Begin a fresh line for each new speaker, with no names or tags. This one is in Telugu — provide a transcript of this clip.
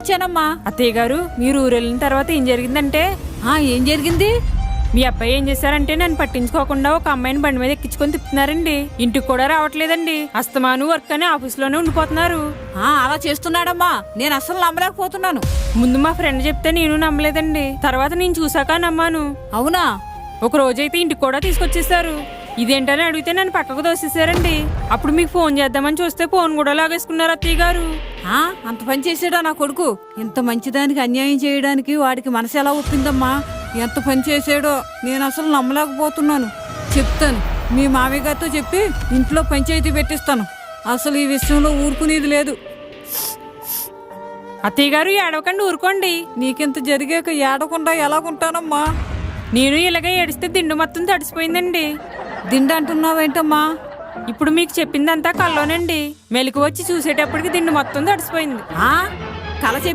వచ్చానమ్మా.
అత్తయ్య గారు, మీరు ఊరు వెళ్ళిన తర్వాత ఏం జరిగిందంటే,
ఏం జరిగింది?
మీ అబ్బాయి ఏం చేశారంటే నన్ను పట్టించుకోకుండా ఒక అమ్మాయిని బండి మీద ఎక్కించుకొని తిప్పుతున్నారండి. ఇంటికి కూడా రావట్లేదండి. అస్తమాను వర్క్ అని ఆఫీస్లోనే ఉండిపోతున్నారు.
అలా చేస్తున్నాడమ్మా, నేను అసలు నమ్మలేకపోతున్నాను.
ముందు మా ఫ్రెండ్ చెప్తే నేను నమ్మలేదండి. తర్వాత నేను చూసాక నమ్మాను.
అవునా?
ఒక రోజైతే ఇంటికి కూడా తీసుకొచ్చేసారు. ఇదేంటని అడిగితే నన్ను పక్కకు దోసేసారండి. అప్పుడు మీకు ఫోన్ చేద్దామని చూస్తే ఫోన్ కూడా లాగేసుకున్నారు అత్తయ్య గారు.
అంత పని చేసాడా నా కొడుకు? ఇంత మంచిదానికి అన్యాయం చేయడానికి వాడికి మనసు ఎలా ఒప్పిందమ్మా? ఎంత పని చేసాడో నేను అసలు నమ్మలేకపోతున్నాను. చెప్తాను, మీ మామయ్య గారితో చెప్పి ఇంట్లో పంచాయతీ పెట్టిస్తాను. అసలు ఈ విషయంలో ఊరుకునేది లేదు.
అత్తయ్య గారు, ఏడవకండి, ఊరుకోండి.
నీకింత జరిగాక ఏడకుండా ఎలాగుంటానమ్మా?
నేను ఇలాగే ఏడిస్తే దిండు మొత్తం తడిసిపోయిందండి.
దిండు అంటున్నావేంటమ్మా?
ఇప్పుడు మీకు చెప్పిందంతా కల్లోనండి. మెలకు వచ్చి చూసేటప్పటికి దిండు మొత్తం తడిసిపోయింది.
కల